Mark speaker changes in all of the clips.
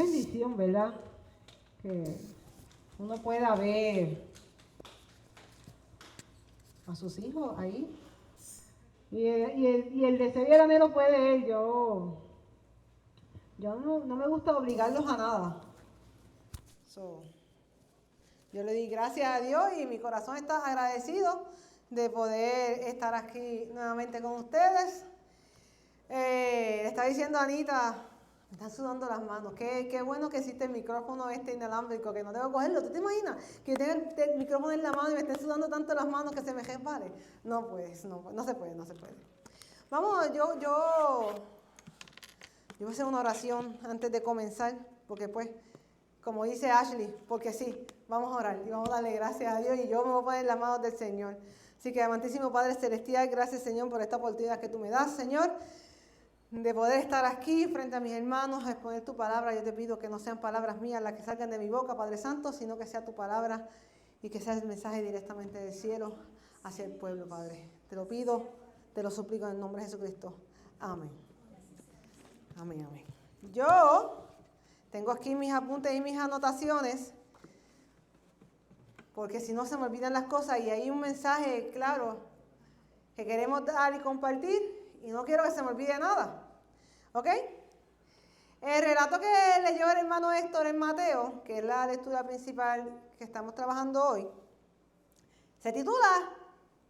Speaker 1: bendición, ¿verdad? Que uno pueda ver a sus hijos ahí. Y el deseo y el anhelo puede ir. Yo no me gusta obligarlos a nada. Yo le di gracias a Dios y mi corazón está agradecido de poder estar aquí nuevamente con ustedes. Le está diciendo a Anita, me están sudando las manos. Qué bueno que existe el micrófono inalámbrico, que no tengo que cogerlo. ¿Tú te imaginas que yo tenga el micrófono en la mano y me estén sudando tanto las manos que se me resbale? No, pues, no se puede. Vamos, yo voy a hacer una oración antes de comenzar, porque pues, como dice Ashley, porque sí, vamos a orar y vamos a darle gracias a Dios y yo me voy a poner en las manos del Señor. Así que, amantísimo Padre Celestial, gracias, Señor, por esta oportunidad que tú me das, Señor, de poder estar aquí frente a mis hermanos, a exponer tu palabra. Yo te pido que no sean palabras mías las que salgan de mi boca, Padre Santo, sino que sea tu palabra y que sea el mensaje directamente del cielo hacia el pueblo, Padre. Te lo pido, te lo suplico en el nombre de Jesucristo. Amén. Amén. Yo tengo aquí mis apuntes y mis anotaciones, porque si no se me olvidan las cosas y hay un mensaje claro que queremos dar y compartir y no quiero que se me olvide nada. ¿Ok? El relato que leyó el hermano Héctor en Mateo, que es la lectura principal que estamos trabajando hoy, se titula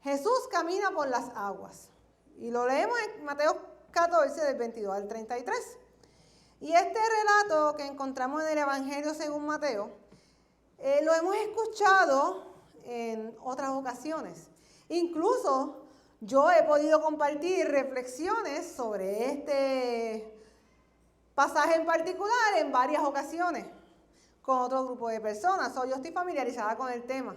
Speaker 1: Jesús camina por las aguas. Y lo leemos en Mateo 14, del 22 al 33. Y este relato que encontramos en el Evangelio según Mateo, lo hemos escuchado en otras ocasiones. Incluso yo he podido compartir reflexiones sobre este pasaje en particular en varias ocasiones con otro grupo de personas. Yo estoy familiarizada con el tema.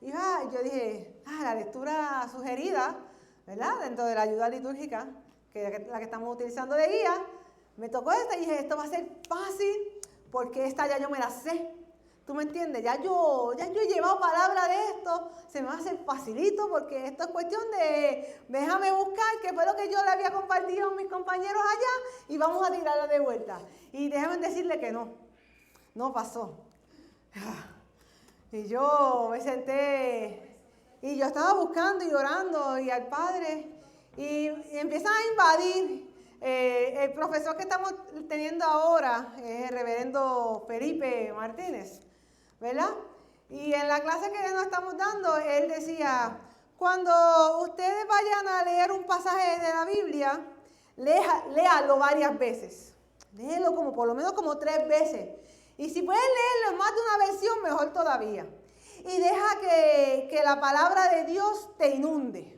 Speaker 1: Y yo dije, la lectura sugerida, ¿verdad? Dentro de la ayuda litúrgica, que es la que estamos utilizando de guía, me tocó esta y dije, esto va a ser fácil porque esta ya yo me la sé. ¿Tú me entiendes? Ya yo he llevado palabra de esto, se me va a hacer facilito porque esto es cuestión de, déjame buscar qué fue lo que yo le había compartido a mis compañeros allá y vamos a tirarla de vuelta. Y déjame decirle que no pasó. Y yo me senté y yo estaba buscando y orando y al Padre y empiezan a invadir. El profesor que estamos teniendo ahora es el reverendo Felipe Martínez, ¿verdad? Y en la clase que nos estamos dando, él decía, cuando ustedes vayan a leer un pasaje de la Biblia, léalo varias veces. Léelo por lo menos 3 veces. Y si pueden leerlo en más de una versión, mejor todavía. Y deja que la palabra de Dios te inunde.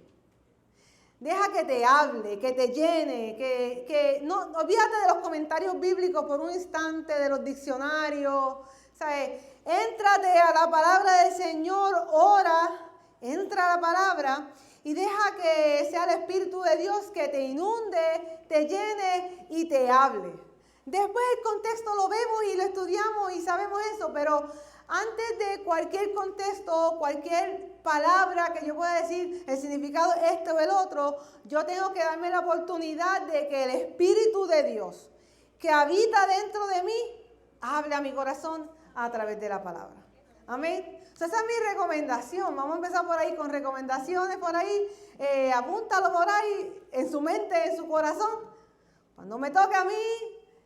Speaker 1: Deja que te hable, que te llene, que no olvídate de los comentarios bíblicos por un instante, de los diccionarios, ¿sabes? Éntrate a la palabra del Señor, ora, entra a la palabra y deja que sea el Espíritu de Dios que te inunde, te llene y te hable. Después el contexto lo vemos y lo estudiamos y sabemos eso, pero antes de cualquier contexto, cualquier palabra que yo pueda decir, el significado este o el otro, yo tengo que darme la oportunidad de que el Espíritu de Dios, que habita dentro de mí, hable a mi corazón a través de la palabra. Amén. Esa es mi recomendación. Vamos a empezar por ahí con recomendaciones por ahí. Apúntalo por ahí en su mente, en su corazón. Cuando me toque a mí,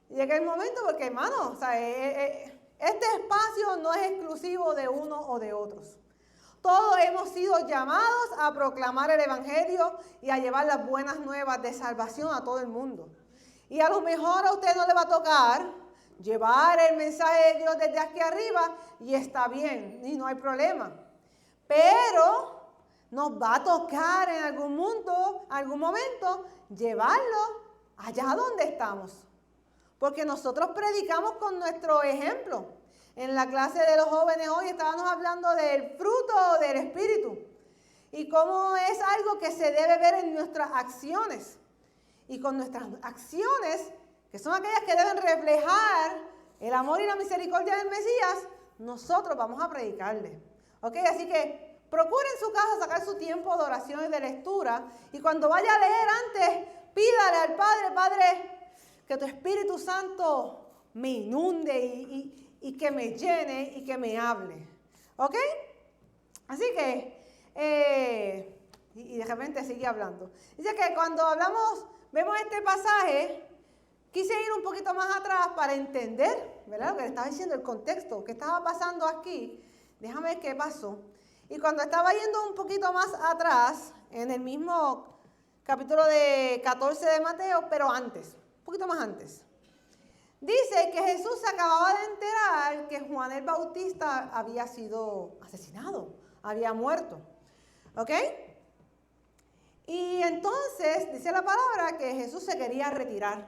Speaker 1: llegue el momento, porque hermano, este espacio no es exclusivo de uno o de otros. Todos hemos sido llamados a proclamar el Evangelio y a llevar las buenas nuevas de salvación a todo el mundo. Y a lo mejor a usted no le va a tocar llevar el mensaje de Dios desde aquí arriba y está bien, y no hay problema. Pero nos va a tocar en algún momento, llevarlo allá donde estamos. Porque nosotros predicamos con nuestro ejemplo. En la clase de los jóvenes hoy estábamos hablando del fruto del Espíritu y cómo es algo que se debe ver en nuestras acciones. Y con nuestras acciones, que son aquellas que deben reflejar el amor y la misericordia del Mesías, nosotros vamos a predicarle. ¿Ok? Así que procure en su casa sacar su tiempo de oración y de lectura. Y cuando vaya a leer antes, pídale al Padre, Padre, que tu Espíritu Santo me inunde y que me llene y que me hable. ¿Ok? Así que, y de repente sigue hablando. Dice que cuando vemos este pasaje, quise ir un poquito más atrás para entender, ¿verdad? Lo que le estaba diciendo, el contexto, qué estaba pasando aquí. Déjame ver qué pasó. Y cuando estaba yendo un poquito más atrás, en el mismo capítulo de 14 de Mateo, pero antes, un poquito más antes. Dice que Jesús se acababa de enterar que Juan el Bautista había sido asesinado, había muerto. ¿Ok? Y entonces dice la palabra que Jesús se quería retirar,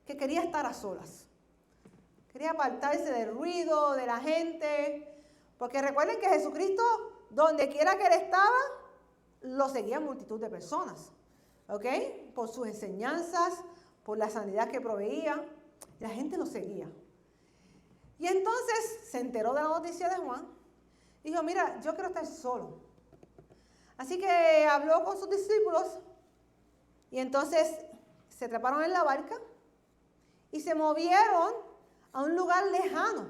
Speaker 1: que quería estar a solas. Quería apartarse del ruido, de la gente. Porque recuerden que Jesucristo, donde quiera que él estaba, lo seguían multitud de personas. ¿Ok? Por sus enseñanzas, por la sanidad que proveía. La gente lo seguía. Y entonces se enteró de la noticia de Juan. Dijo, mira, yo quiero estar solo. Así que habló con sus discípulos. Y entonces se treparon en la barca. Y se movieron a un lugar lejano.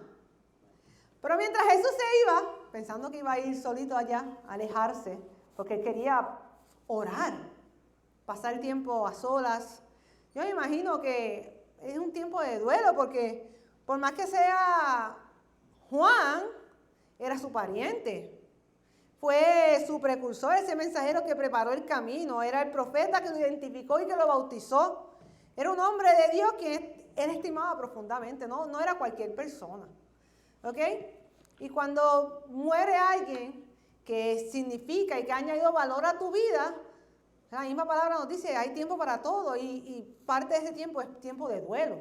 Speaker 1: Pero mientras Jesús se iba, pensando que iba a ir solito allá, a alejarse, porque él quería orar, pasar tiempo a solas. Yo me imagino que es un tiempo de duelo, porque por más que sea Juan, era su pariente. Fue su precursor, ese mensajero que preparó el camino. Era el profeta que lo identificó y que lo bautizó. Era un hombre de Dios que él estimaba profundamente, no era cualquier persona. ¿Ok? Y cuando muere alguien que significa y que ha añadido valor a tu vida, la misma palabra nos dice, hay tiempo para todo y parte de ese tiempo es tiempo de duelo.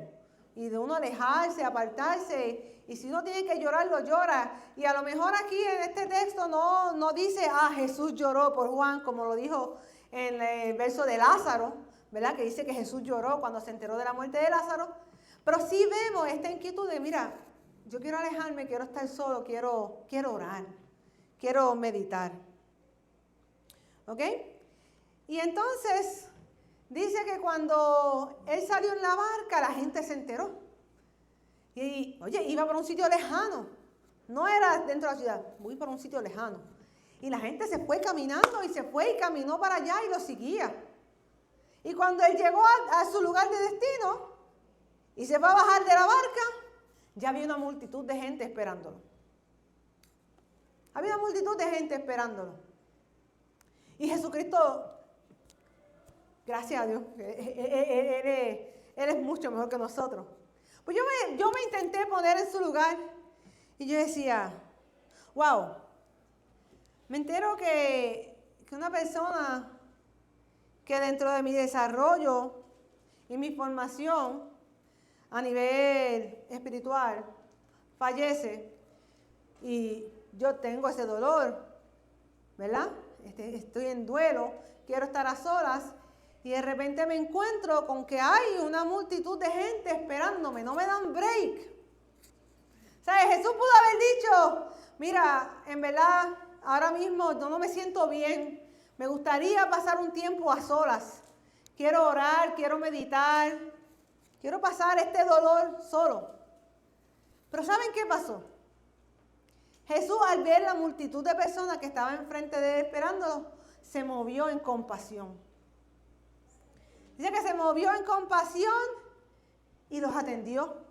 Speaker 1: Y de uno alejarse, apartarse, y si uno tiene que llorar, lo llora. Y a lo mejor aquí en este texto no dice, Jesús lloró por Juan, como lo dijo en el verso de Lázaro, ¿verdad? Que dice que Jesús lloró cuando se enteró de la muerte de Lázaro. Pero sí vemos esta inquietud de, mira, yo quiero alejarme, quiero estar solo, quiero orar, quiero meditar. ¿Ok? Y entonces dice que cuando él salió en la barca, la gente se enteró. Y, oye, iba por un sitio lejano. No era dentro de la ciudad, voy por un sitio lejano. Y la gente se fue caminando y se fue y caminó para allá y lo seguía. Y cuando él llegó a su lugar de destino y se fue a bajar de la barca, ya había una multitud de gente esperándolo. Había una multitud de gente esperándolo. Y Jesucristo, gracias a Dios, Él es mucho mejor que nosotros. Pues yo me intenté poner en su lugar y yo decía, wow, me entero que una persona que dentro de mi desarrollo y mi formación a nivel espiritual fallece y yo tengo ese dolor, ¿verdad? Estoy en duelo, quiero estar a solas y de repente me encuentro con que hay una multitud de gente esperándome, no me dan break. ¿Sabes? Jesús pudo haber dicho, mira, en verdad, ahora mismo no me siento bien, me gustaría pasar un tiempo a solas, quiero orar, quiero meditar, quiero pasar este dolor solo. Pero ¿saben qué pasó? Jesús, al ver la multitud de personas que estaban enfrente de él esperándolo, se movió en compasión. Dice que se movió en compasión y los atendió.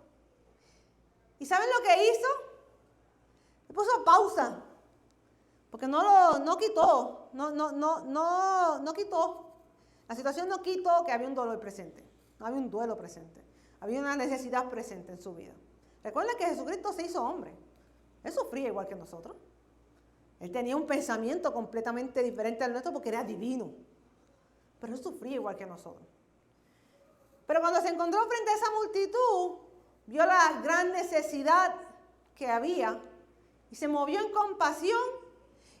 Speaker 1: ¿Y saben lo que hizo? Le puso pausa. Porque no quitó. No quitó. La situación no quitó que había un dolor presente. No había un duelo presente. Había una necesidad presente en su vida. Recuerden que Jesucristo se hizo hombre. Él sufría igual que nosotros. Él tenía un pensamiento completamente diferente al nuestro porque era divino. Pero él sufría igual que nosotros. Pero cuando se encontró frente a esa multitud, vio la gran necesidad que había y se movió en compasión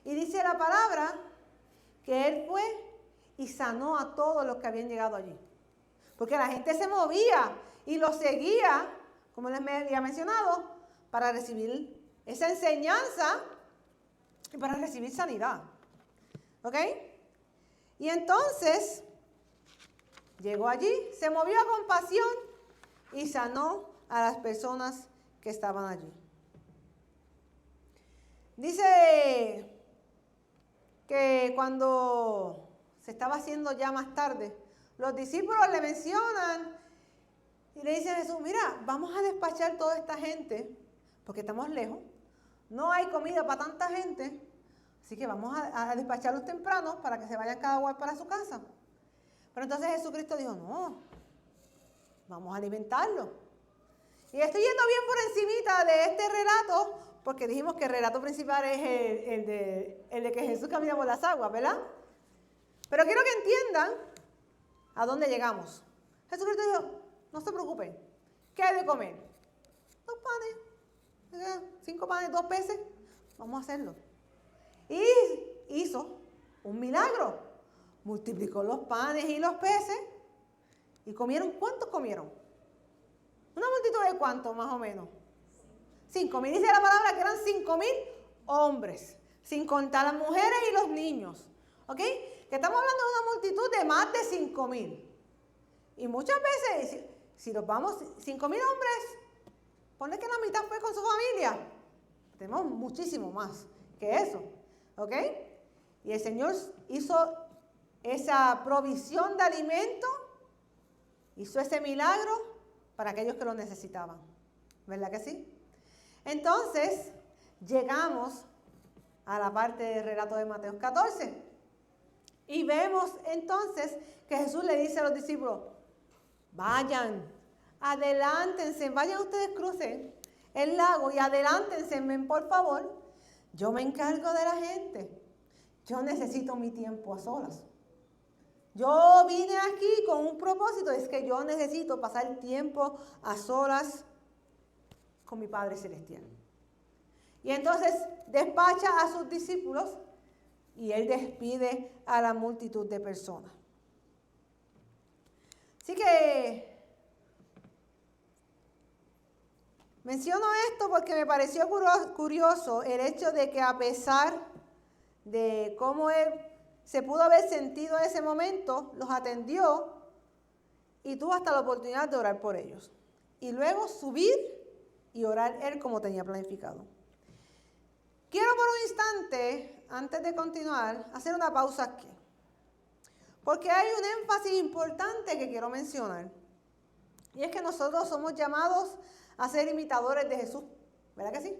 Speaker 1: y dice la palabra que él fue y sanó a todos los que habían llegado allí. Porque la gente se movía y lo seguía, como les había mencionado, para recibir esa enseñanza y para recibir sanidad. ¿Ok? Y entonces llegó allí, se movió a compasión y sanó a las personas que estaban allí. Dice que cuando se estaba haciendo ya más tarde, los discípulos le mencionan y le dicen a Jesús, mira, vamos a despachar toda esta gente, porque estamos lejos, no hay comida para tanta gente, así que vamos a despacharlos temprano para que se vayan cada cual para su casa. Pero entonces Jesucristo dijo, no, vamos a alimentarlos. Y estoy yendo bien por encimita de este relato, porque dijimos que el relato principal es el de que Jesús camina por las aguas, ¿verdad? Pero quiero que entiendan a dónde llegamos. Jesucristo dijo, no se preocupen, ¿qué hay de comer? 2 panes, 5 panes, 2 peces, vamos a hacerlo. Y hizo un milagro, multiplicó los panes y los peces, y comieron, ¿cuántos comieron? Una multitud de ¿cuántos más o menos? 5,000, dice la palabra que eran 5,000 hombres, sin contar las mujeres y los niños, ¿ok? Que estamos hablando de una multitud de más de 5,000. Y muchas veces, si nos vamos, 5,000 hombres, ponle que la mitad fue con su familia. Tenemos muchísimo más que eso, ¿ok? Y el Señor hizo esa provisión de alimento, hizo ese milagro para aquellos que lo necesitaban, ¿verdad que sí? Entonces, llegamos a la parte del relato de Mateo 14 y vemos entonces que Jesús le dice a los discípulos, vayan, adelántense, vayan ustedes, crucen el lago y adelántense, por favor, yo me encargo de la gente, yo necesito mi tiempo a solas. Yo vine aquí con un propósito, es que yo necesito pasar tiempo a solas con mi Padre Celestial. Y entonces despacha a sus discípulos y Él despide a la multitud de personas. Así que menciono esto porque me pareció curioso el hecho de que a pesar de cómo Él se pudo haber sentido en ese momento, los atendió y tuvo hasta la oportunidad de orar por ellos. Y luego subir y orar Él como tenía planificado. Quiero por un instante, antes de continuar, hacer una pausa aquí. Porque hay un énfasis importante que quiero mencionar. Y es que nosotros somos llamados a ser imitadores de Jesús. ¿Verdad que sí?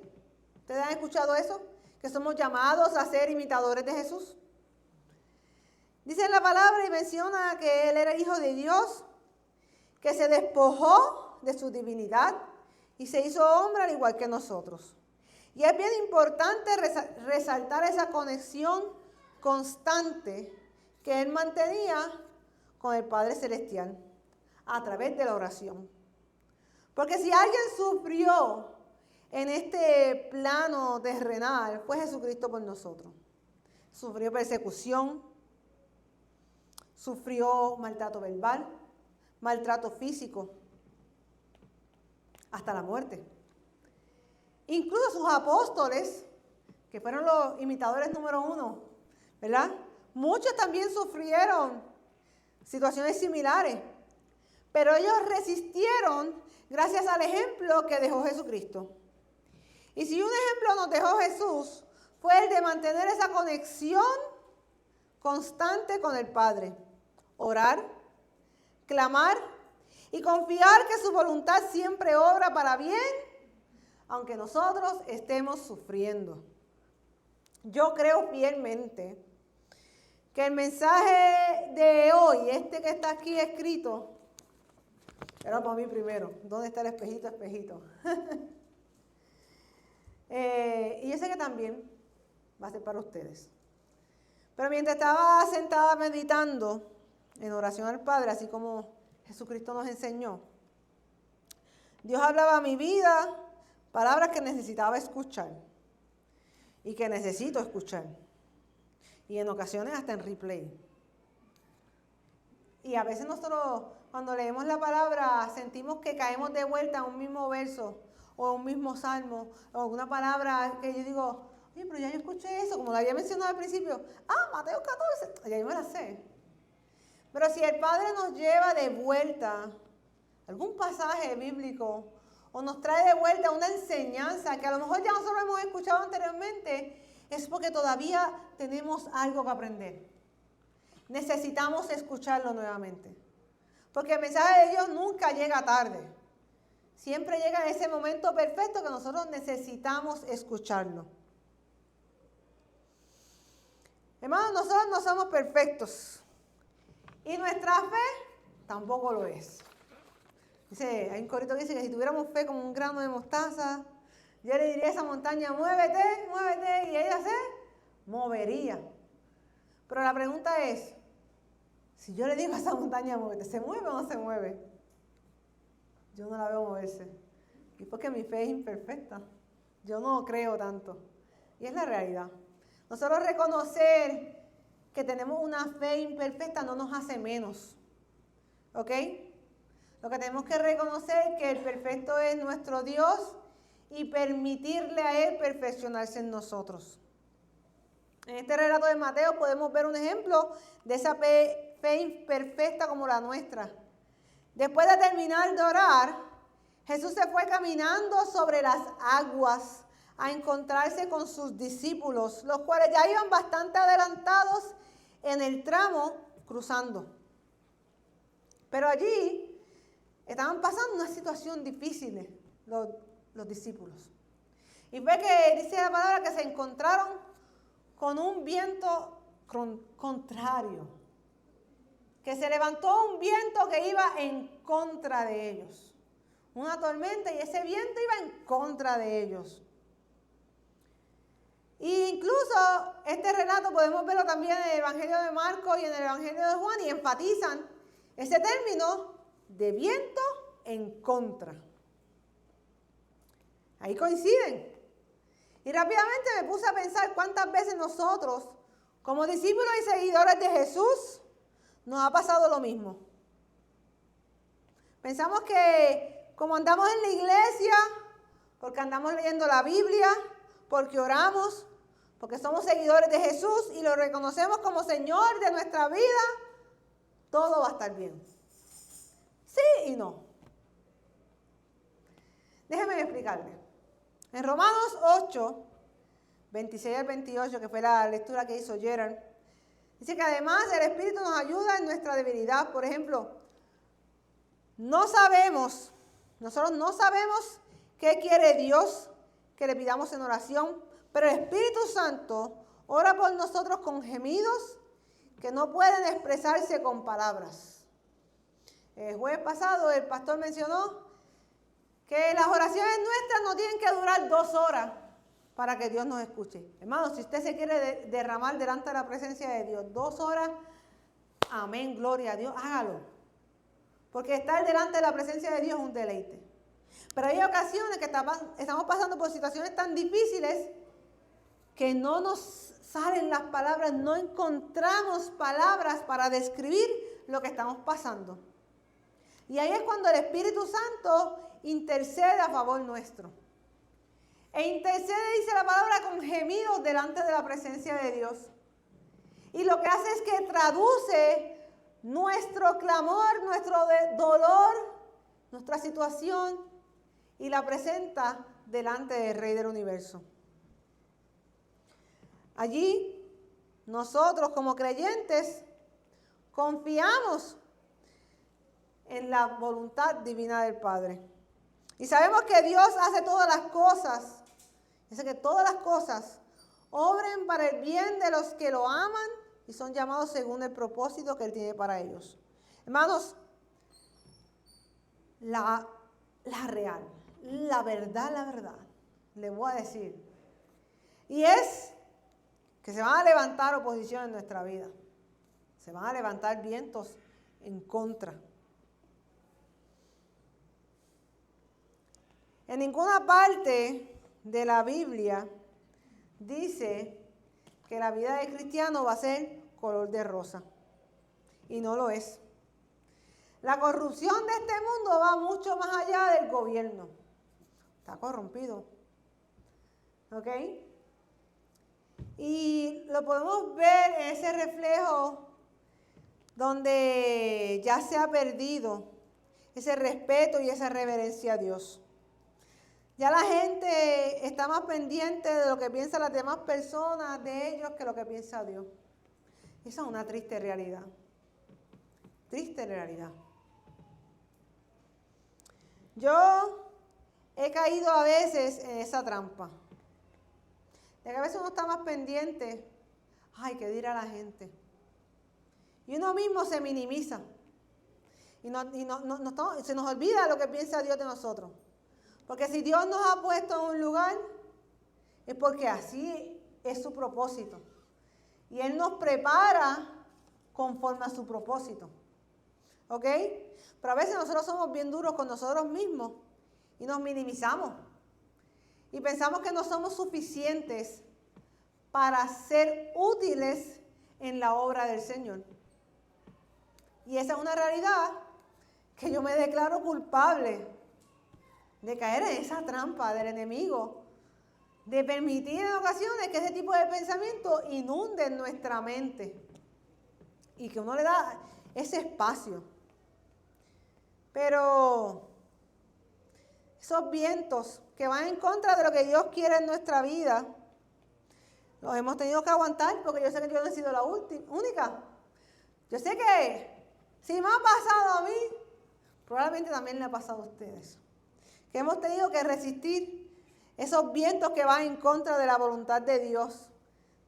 Speaker 1: ¿Ustedes han escuchado eso? Que somos llamados a ser imitadores de Jesús. Dice la palabra y menciona que Él era el Hijo de Dios, que se despojó de su divinidad y se hizo hombre al igual que nosotros. Y es bien importante resaltar esa conexión constante que Él mantenía con el Padre Celestial a través de la oración. Porque si alguien sufrió en este plano terrenal, fue Jesucristo por nosotros. Sufrió persecución, sufrió maltrato verbal, maltrato físico, hasta la muerte. Incluso sus apóstoles, que fueron los imitadores número 1, ¿verdad? Muchos también sufrieron situaciones similares, pero ellos resistieron gracias al ejemplo que dejó Jesucristo. Y si un ejemplo nos dejó Jesús, fue el de mantener esa conexión constante con el Padre. Orar, clamar y confiar que su voluntad siempre obra para bien, aunque nosotros estemos sufriendo. Yo creo fielmente que el mensaje de hoy, este que está aquí escrito, era para mí primero. ¿Dónde está el espejito, espejito? Y yo sé que también va a ser para ustedes. Pero mientras estaba sentada meditando en oración al Padre, así como Jesucristo nos enseñó, Dios hablaba a mi vida palabras que necesitaba escuchar y que necesito escuchar. Y en ocasiones hasta en replay. Y a veces nosotros cuando leemos la palabra sentimos que caemos de vuelta a un mismo verso o a un mismo salmo o alguna palabra que yo digo, oye, pero ya yo escuché eso, como lo había mencionado al principio. Mateo 14, ya yo me la sé. Pero si el Padre nos lleva de vuelta algún pasaje bíblico o nos trae de vuelta una enseñanza que a lo mejor ya nosotros hemos escuchado anteriormente, es porque todavía tenemos algo que aprender. Necesitamos escucharlo nuevamente. Porque el mensaje de Dios nunca llega tarde. Siempre llega en ese momento perfecto que nosotros necesitamos escucharlo. Hermanos, nosotros no somos perfectos. Y nuestra fe tampoco lo es. Dice, hay un corito que dice que si tuviéramos fe como un grano de mostaza, yo le diría a esa montaña, muévete, muévete, y ella se movería. Pero la pregunta es, si yo le digo a esa montaña, muévete, ¿se mueve o no se mueve? Yo no la veo moverse. Y porque mi fe es imperfecta. Yo no creo tanto. Y es la realidad. Nosotros reconocer que tenemos una fe imperfecta no nos hace menos. ¿Ok? Lo que tenemos que reconocer es que el perfecto es nuestro Dios y permitirle a Él perfeccionarse en nosotros. En este relato de Mateo podemos ver un ejemplo de esa fe imperfecta como la nuestra. Después de terminar de orar, Jesús se fue caminando sobre las aguas a encontrarse con sus discípulos, los cuales ya iban bastante adelantados en el tramo cruzando. Pero allí estaban pasando una situación difícil los discípulos. Y fue que dice la palabra que se encontraron con un viento contrario. Que se levantó un viento que iba en contra de ellos. Una tormenta y ese viento iba en contra de ellos. E incluso este relato podemos verlo también en el Evangelio de Marcos y en el Evangelio de Juan y enfatizan ese término de viento en contra. Ahí coinciden. Y rápidamente me puse a pensar cuántas veces nosotros, como discípulos y seguidores de Jesús, nos ha pasado lo mismo. Pensamos que como andamos en la iglesia, porque andamos leyendo la Biblia, porque oramos, porque somos seguidores de Jesús y lo reconocemos como Señor de nuestra vida, todo va a estar bien. Sí y no. Déjenme explicarle. En Romanos 8, 26 al 28, que fue la lectura que hizo Gerard, dice que además el Espíritu nos ayuda en nuestra debilidad. Por ejemplo, nosotros no sabemos qué quiere Dios que le pidamos en oración, pero el Espíritu Santo ora por nosotros con gemidos que no pueden expresarse con palabras. El jueves pasado el pastor mencionó que las oraciones nuestras no tienen que durar 2 horas para que Dios nos escuche. Hermano, si usted se quiere derramar delante de la presencia de Dios 2 horas, amén, gloria a Dios, hágalo. Porque estar delante de la presencia de Dios es un deleite. Pero hay ocasiones que estamos pasando por situaciones tan difíciles que no nos salen las palabras, no encontramos palabras para describir lo que estamos pasando. Y ahí es cuando el Espíritu Santo intercede a favor nuestro. E intercede, dice la palabra, con gemidos delante de la presencia de Dios. Y lo que hace es que traduce nuestro clamor, nuestro dolor, nuestra situación y la presenta delante del Rey del Universo. Allí, nosotros como creyentes confiamos en la voluntad divina del Padre. Y sabemos que Dios hace todas las cosas. Dice que todas las cosas obren para el bien de los que lo aman y son llamados según el propósito que Él tiene para ellos. Hermanos, la verdad, les voy a decir. Y es que se van a levantar oposiciones en nuestra vida. Se van a levantar vientos en contra. En ninguna parte de la Biblia dice que la vida del cristiano va a ser color de rosa. Y no lo es. La corrupción de este mundo va mucho más allá del gobierno. Está corrompido. ¿Ok? Y lo podemos ver en ese reflejo donde ya se ha perdido ese respeto y esa reverencia a Dios. Ya la gente está más pendiente de lo que piensan las demás personas de ellos que lo que piensa Dios. Esa es una triste realidad. Triste realidad. Yo he caído a veces en esa trampa. De que a veces uno está más pendiente, ay, ¿qué dirá la gente? Y uno mismo se minimiza. Y se nos olvida lo que piensa Dios de nosotros. Porque si Dios nos ha puesto en un lugar, es porque así es su propósito. Y Él nos prepara conforme a su propósito. ¿Ok? Pero a veces nosotros somos bien duros con nosotros mismos y nos minimizamos. Y pensamos que no somos suficientes para ser útiles en la obra del Señor. Y esa es una realidad que yo me declaro culpable de caer en esa trampa del enemigo, de permitir en ocasiones que ese tipo de pensamiento inunde nuestra mente y que uno le da ese espacio. Pero esos vientos que van en contra de lo que Dios quiere en nuestra vida, los hemos tenido que aguantar porque yo sé que yo no he sido la única. Yo sé que si me ha pasado a mí, probablemente también le ha pasado a ustedes. Que hemos tenido que resistir esos vientos que van en contra de la voluntad de Dios,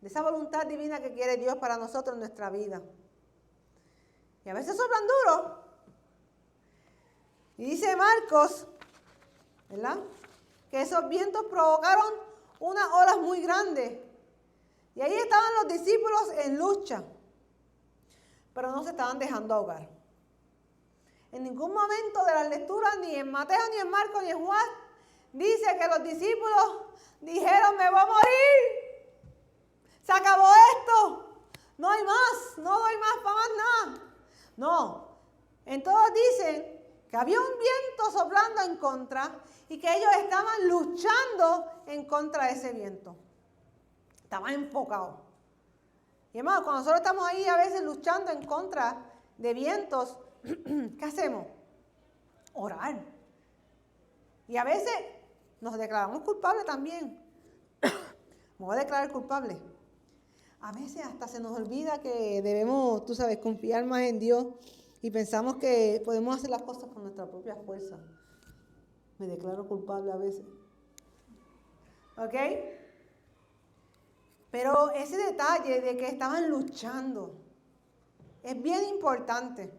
Speaker 1: de esa voluntad divina que quiere Dios para nosotros en nuestra vida. Y a veces soplan duro. Y dice Marcos, ¿verdad?, que esos vientos provocaron unas olas muy grandes. Y ahí estaban los discípulos en lucha, pero no se estaban dejando ahogar. En ningún momento de las lecturas, ni en Mateo, ni en Marcos, ni en Juan, dice que los discípulos dijeron, me voy a morir, se acabó esto, no hay más, no doy más para más nada. No, en todos dicen que había un viento soplando en contra y que ellos estaban luchando en contra de ese viento. Estaban enfocados. Y hermano, cuando nosotros estamos ahí a veces luchando en contra de vientos, ¿qué hacemos? Orar. Y a veces nos declaramos culpables también. Me voy a declarar culpable. A veces hasta se nos olvida que debemos, tú sabes, confiar más en Dios y pensamos que podemos hacer las cosas con nuestra propia fuerza. Me declaro culpable a veces. ¿Ok? Pero ese detalle de que estaban luchando es bien importante.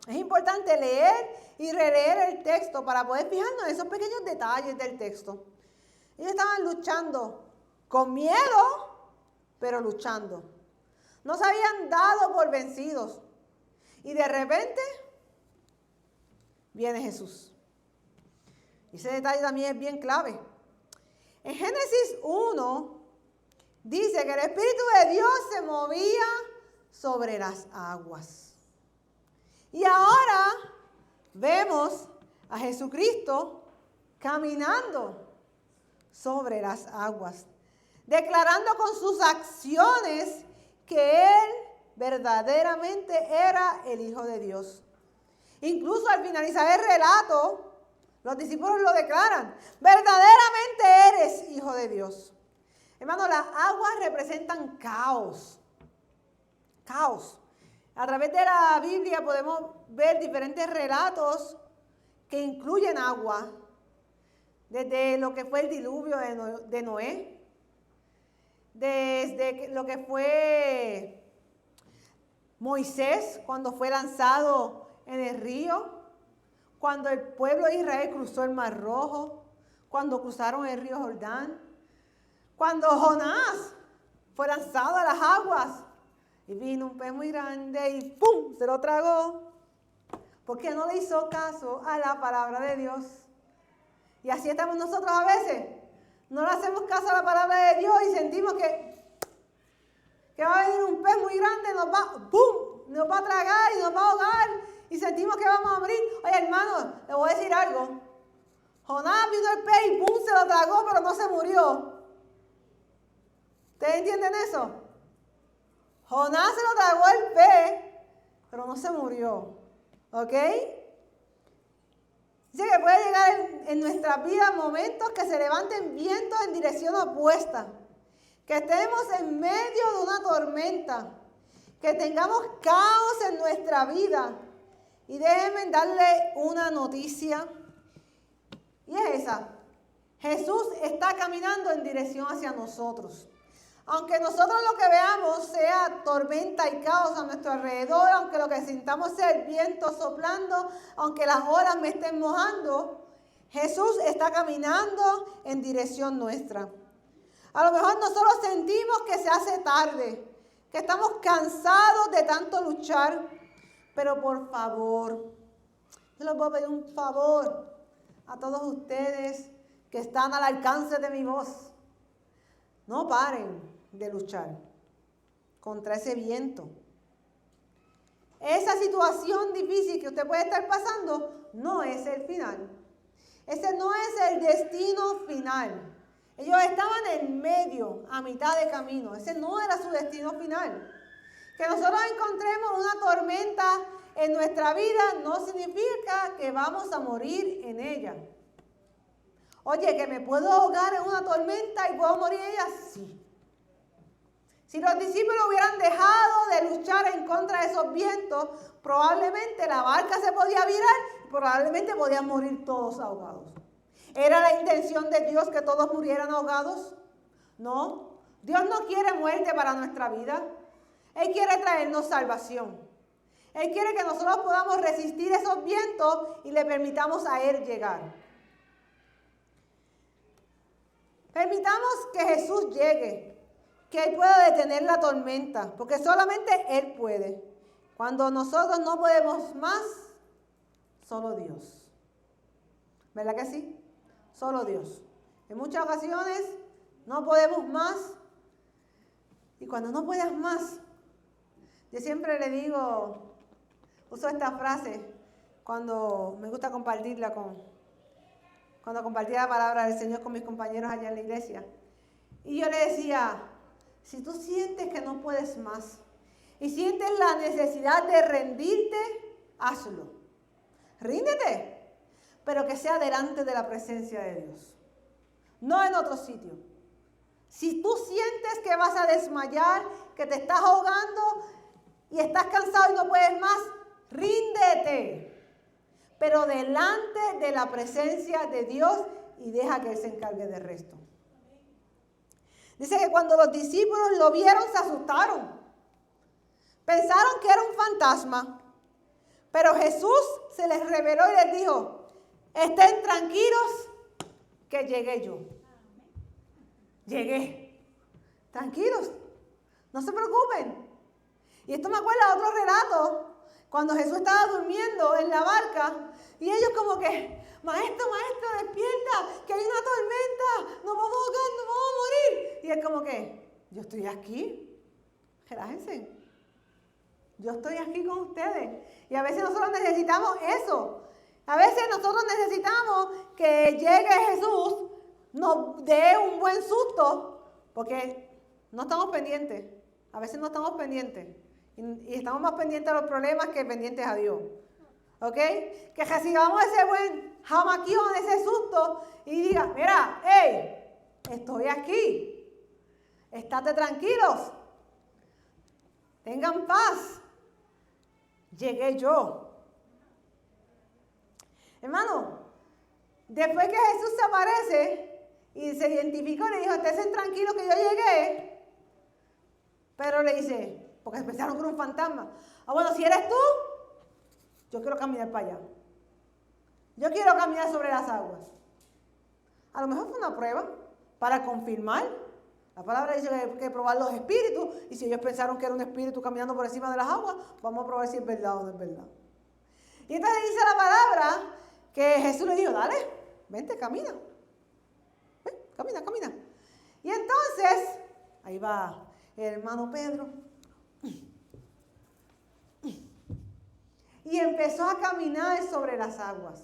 Speaker 1: Es importante leer y releer el texto para poder fijarnos en esos pequeños detalles del texto. Ellos estaban luchando con miedo, pero luchando. No se habían dado por vencidos. Y de repente viene Jesús. Y ese detalle también es bien clave. En Génesis 1 dice que el Espíritu de Dios se movía sobre las aguas. Y ahora vemos a Jesucristo caminando sobre las aguas, declarando con sus acciones que Él verdaderamente era el Hijo de Dios. Incluso al finalizar el relato, los discípulos lo declaran, verdaderamente eres Hijo de Dios. Hermano, las aguas representan caos. Caos. A través de la Biblia podemos ver diferentes relatos que incluyen agua, desde lo que fue el diluvio de Noé, desde lo que fue Moisés cuando fue lanzado en el río, cuando el pueblo de Israel cruzó el Mar Rojo, cuando cruzaron el río Jordán, cuando Jonás fue lanzado a las aguas y vino un pez muy grande y ¡pum!, se lo tragó, porque no le hizo caso a la palabra de Dios. Y así estamos nosotros a veces. No le hacemos caso a la palabra de Dios y sentimos que va a venir un pez muy grande, nos va a tragar y nos va a ahogar y sentimos que vamos a morir. Oye, hermano, le voy a decir algo. Jonás vino el pez y ¡pum!, se lo tragó, pero no se murió. ¿Ustedes entienden eso? Jonás se lo tragó el pez, pero no se murió. ¿Ok? Dice que puede llegar en nuestras vidas momentos que se levanten vientos en dirección opuesta, que estemos en medio de una tormenta, que tengamos caos en nuestra vida. Y déjenme darle una noticia, y es esa: Jesús está caminando en dirección hacia nosotros. Aunque nosotros lo que veamos sea tormenta y caos a nuestro alrededor, aunque lo que sintamos sea el viento soplando, aunque las olas me estén mojando, Jesús está caminando en dirección nuestra. A lo mejor nosotros sentimos que se hace tarde, que estamos cansados de tanto luchar, pero por favor, yo les voy a pedir un favor a todos ustedes que están al alcance de mi voz. No paren de luchar contra ese viento. Esa situación difícil que usted puede estar pasando no es el final. Ese no es el destino final. Ellos estaban en medio, a mitad de camino. Ese no era su destino final. Que nosotros encontremos una tormenta en nuestra vida no significa que vamos a morir en ella. Oye, ¿que me puedo ahogar en una tormenta y puedo morir en ella? Sí. Si los discípulos hubieran dejado de luchar en contra de esos vientos, probablemente la barca se podía virar y probablemente podían morir todos ahogados. ¿Era la intención de Dios que todos murieran ahogados? No. Dios no quiere muerte para nuestra vida. Él quiere traernos salvación. Él quiere que nosotros podamos resistir esos vientos y le permitamos a Él llegar. Permitamos que Jesús llegue, que Él pueda detener la tormenta, porque solamente Él puede. Cuando nosotros no podemos más, solo Dios. ¿Verdad que sí? Solo Dios. En muchas ocasiones no podemos más, y cuando no puedas más, yo siempre le digo, uso esta frase cuando me gusta compartirla cuando compartía la palabra del Señor con mis compañeros allá en la iglesia. Y yo le decía, si tú sientes que no puedes más y sientes la necesidad de rendirte, hazlo. Ríndete, pero que sea delante de la presencia de Dios, no en otro sitio. Si tú sientes que vas a desmayar, que te estás ahogando y estás cansado y no puedes más, ríndete, pero delante de la presencia de Dios y deja que Él se encargue del resto. Dice que cuando los discípulos lo vieron se asustaron. Pensaron que era un fantasma, pero Jesús se les reveló y les dijo, estén tranquilos que llegué yo. Llegué. Tranquilos, no se preocupen. Y esto me acuerda de otro relato, cuando Jesús estaba durmiendo en la barca y ellos como que, maestro, despierta, que hay una tormenta, nos vamos a ahogar, nos vamos a morir. Y él como que, yo estoy aquí, relájense, yo estoy aquí con ustedes. Y a veces nosotros necesitamos eso. A veces nosotros necesitamos que llegue Jesús, nos dé un buen susto, porque no estamos pendientes. A veces no estamos pendientes. Y estamos más pendientes a los problemas que pendientes a Dios. ¿Ok? Que recibamos ese buen jamaquión, ese susto, y diga, mira, hey, estoy aquí. Estate tranquilos. Tengan paz. Llegué yo. Hermano, después que Jesús se aparece y se identificó, le dijo, estén tranquilos que yo llegué. Pero le dice, porque pensaron que era un fantasma. Ah, bueno, si eres tú, yo quiero caminar para allá. Yo quiero caminar sobre las aguas. A lo mejor fue una prueba para confirmar. La palabra dice que hay que probar los espíritus. Y si ellos pensaron que era un espíritu caminando por encima de las aguas, vamos a probar si es verdad o no es verdad. Y entonces dice la palabra que Jesús le dijo, dale, vente, camina. Ven, camina. Y entonces, ahí va el hermano Pedro. Y empezó a caminar sobre las aguas.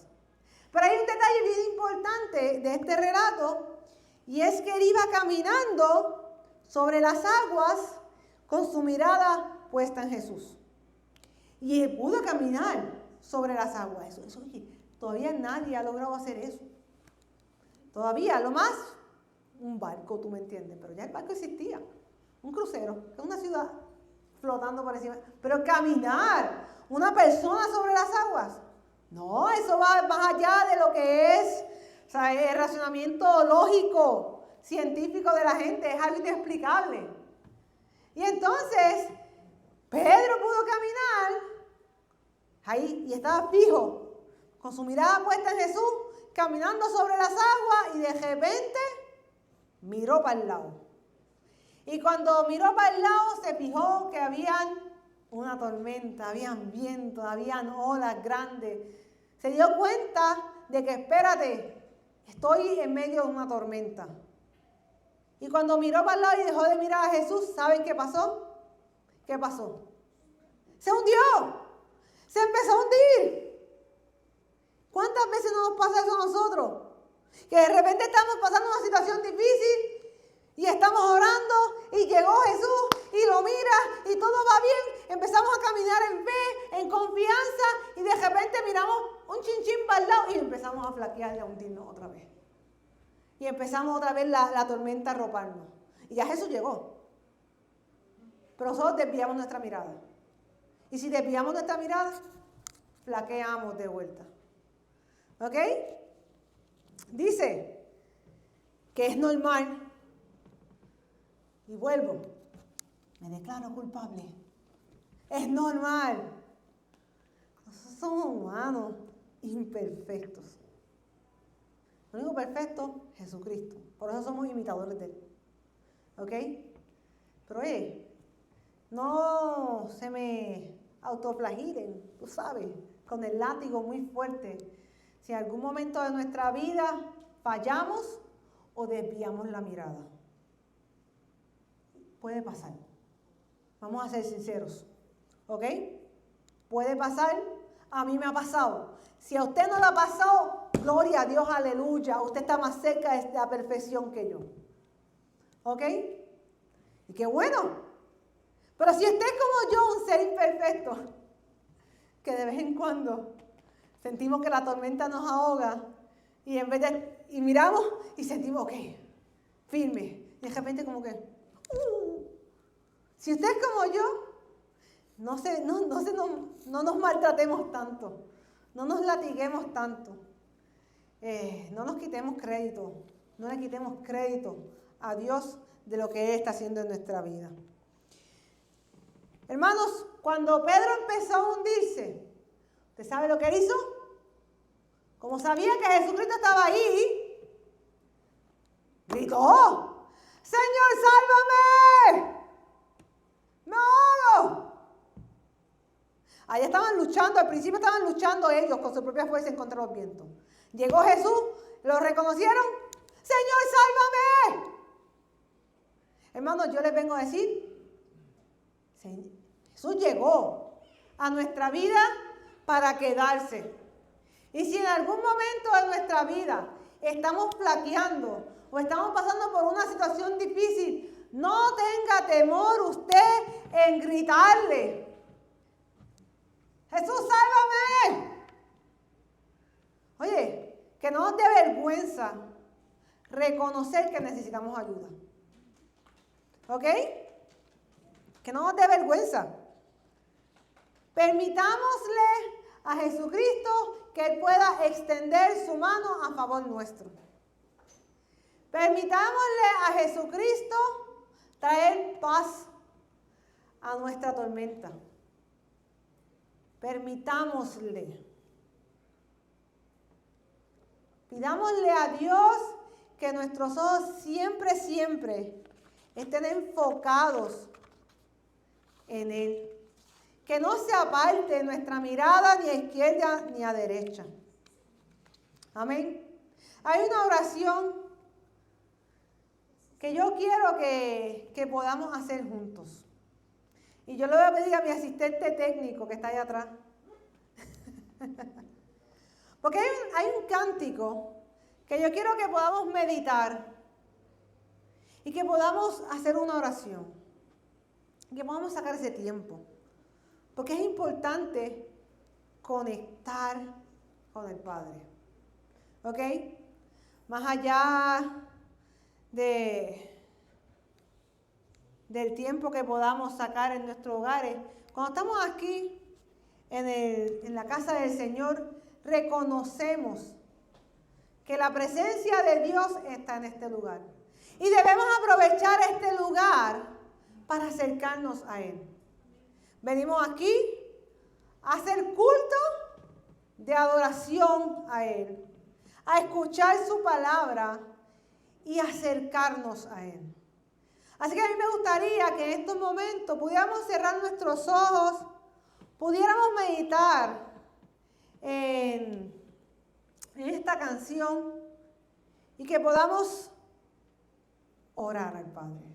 Speaker 1: Pero hay un detalle bien importante de este relato, y es que él iba caminando sobre las aguas con su mirada puesta en Jesús. Y él pudo caminar sobre las aguas. Eso Todavía nadie ha logrado hacer eso. Todavía, lo más, un barco, tú me entiendes, pero ya el barco existía. Un crucero, que es una ciudad flotando por encima. Pero caminar, una persona sobre las aguas, no, eso va más allá de lo que es, o sea, el razonamiento lógico, científico de la gente, es algo inexplicable. Y entonces, Pedro pudo caminar ahí y estaba fijo, con su mirada puesta en Jesús, caminando sobre las aguas y de repente miró para el lado. Y cuando miró para el lado se fijó que habían una tormenta, habían vientos, habían olas grandes. Se dio cuenta de que, espérate, estoy en medio de una tormenta. Y cuando miró para el lado y dejó de mirar a Jesús, ¿saben qué pasó? ¿Qué pasó? Se hundió, se empezó a hundir. ¿Cuántas veces no nos pasa eso a nosotros? Que de repente estamos pasando una situación difícil y estamos orando y llegó Jesús y lo mira y todo va bien. Empezamos a caminar en fe, en confianza y de repente miramos un chinchín para el lado y empezamos a flaquear y a hundirnos otra vez. Y empezamos otra vez la tormenta a arroparnos. Y ya Jesús llegó. Pero nosotros desviamos nuestra mirada. Y si desviamos nuestra mirada, flaqueamos de vuelta. ¿Ok? Dice que es normal. Y vuelvo. Me declaro culpable. Es normal. Nosotros somos humanos imperfectos. Lo único perfecto, Jesucristo. Por eso somos imitadores de Él. ¿Ok? Pero no se me autoflagilen, tú sabes, con el látigo muy fuerte. Si en algún momento de nuestra vida fallamos o desviamos la mirada. Puede pasar. Vamos a ser sinceros. ¿Ok? Puede pasar. A mí me ha pasado. Si a usted no le ha pasado, gloria a Dios, aleluya. Usted está más cerca de la perfección que yo. ¿Ok? Y qué bueno. Pero si usted es como yo, un ser imperfecto, que de vez en cuando sentimos que la tormenta nos ahoga y en vez de, y miramos y sentimos, ok, firme. Y de repente como que, si usted es como yo, no nos maltratemos tanto, no nos latiguemos tanto, no nos quitemos crédito, no le quitemos crédito a Dios de lo que Él está haciendo en nuestra vida. Hermanos, cuando Pedro empezó a hundirse, ¿usted sabe lo que él hizo? Como sabía que Jesucristo estaba ahí, gritó, ¡Señor, sálvame! ¡Me ahogo! Allá estaban luchando, al principio estaban luchando ellos con su propia fuerza en contra de los vientos. Llegó Jesús, lo reconocieron, ¡Señor, sálvame! Hermanos, yo les vengo a decir, Jesús llegó a nuestra vida para quedarse. Y si en algún momento de nuestra vida estamos flaqueando o estamos pasando por una situación difícil, no tenga temor usted en gritarle, ¡Jesús, sálvame! Oye, que no nos dé vergüenza reconocer que necesitamos ayuda. ¿Ok? Que no nos dé vergüenza. Permitámosle a Jesucristo que Él pueda extender su mano a favor nuestro. Permitámosle a Jesucristo traer paz a nuestra tormenta. Permitámosle. Pidámosle a Dios que nuestros ojos siempre estén enfocados en Él. Que no se aparte nuestra mirada ni a izquierda ni a derecha. Amén. Hay una oración que yo quiero que podamos hacer juntos. Y yo le voy a pedir a mi asistente técnico que está allá atrás. Porque hay un cántico que yo quiero que podamos meditar y que podamos hacer una oración. Y que podamos sacar ese tiempo. Porque es importante conectar con el Padre. ¿Ok? Más allá del tiempo que podamos sacar en nuestros hogares, cuando estamos aquí en la casa del Señor, reconocemos que la presencia de Dios está en este lugar. Y debemos aprovechar este lugar para acercarnos a Él. Venimos aquí a hacer culto de adoración a Él, a escuchar su palabra y acercarnos a Él. Así que a mí me gustaría que en estos momentos pudiéramos cerrar nuestros ojos, pudiéramos meditar en esta canción y que podamos orar al Padre.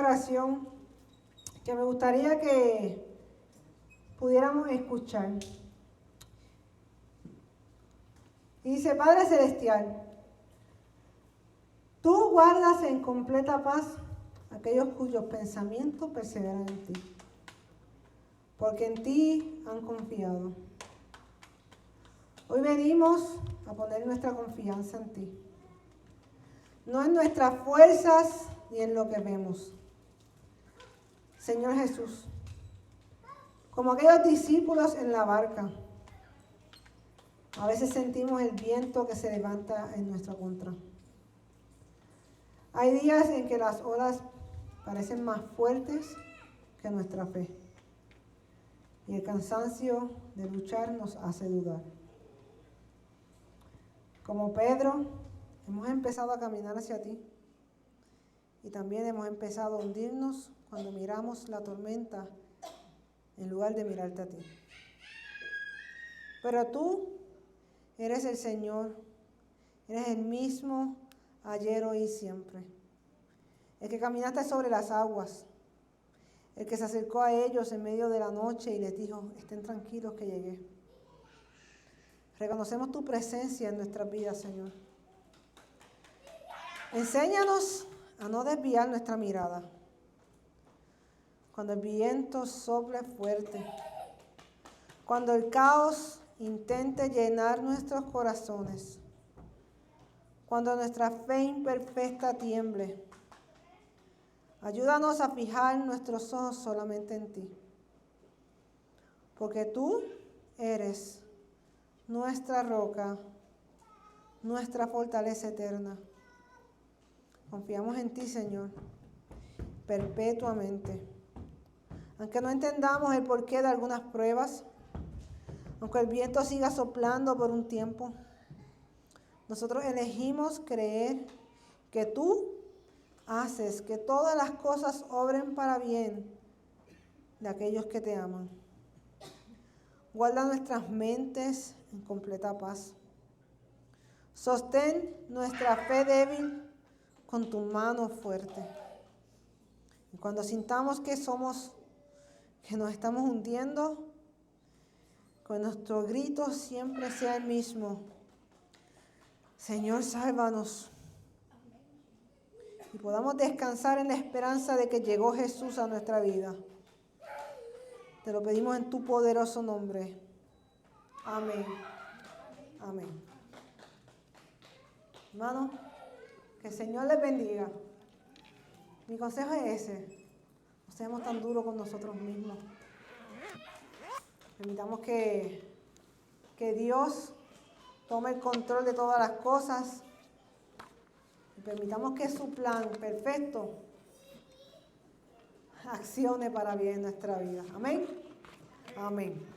Speaker 1: oración que me gustaría que pudiéramos escuchar. Y dice: Padre Celestial, tú guardas en completa paz aquellos cuyos pensamientos perseveran en ti, porque en ti han confiado. Hoy venimos a poner nuestra confianza en ti, no en nuestras fuerzas ni en lo que vemos. Señor Jesús, como aquellos discípulos en la barca, a veces sentimos el viento que se levanta en nuestra contra. Hay días en que las olas parecen más fuertes que nuestra fe, y el cansancio de luchar nos hace dudar. Como Pedro, hemos empezado a caminar hacia ti, y también hemos empezado a hundirnos cuando miramos la tormenta en lugar de mirarte a ti. Pero tú eres el Señor, eres el mismo ayer, hoy y siempre. El que caminaste sobre las aguas, el que se acercó a ellos en medio de la noche y les dijo: estén tranquilos que llegué. Reconocemos tu presencia en nuestras vidas, Señor. Enséñanos a no desviar nuestra mirada cuando el viento sople fuerte, cuando el caos intente llenar nuestros corazones, cuando nuestra fe imperfecta tiemble. Ayúdanos a fijar nuestros ojos solamente en ti, porque tú eres nuestra roca, nuestra fortaleza eterna. Confiamos en ti, Señor, perpetuamente. Aunque no entendamos el porqué de algunas pruebas, aunque el viento siga soplando por un tiempo, nosotros elegimos creer que tú haces que todas las cosas obren para bien de aquellos que te aman. Guarda nuestras mentes en completa paz. Sostén nuestra fe débil con tu mano fuerte. Y cuando sintamos que nos estamos hundiendo, que nuestro grito siempre sea el mismo: Señor, sálvanos. Y podamos descansar en la esperanza de que llegó Jesús a nuestra vida. Te lo pedimos en tu poderoso nombre. Amén. Amén. Hermano, que el Señor les bendiga. Mi consejo es ese: no seamos tan duros con nosotros mismos. Permitamos que Dios tome el control de todas las cosas. Y permitamos que su plan perfecto accione para bien en nuestra vida. Amén. Amén.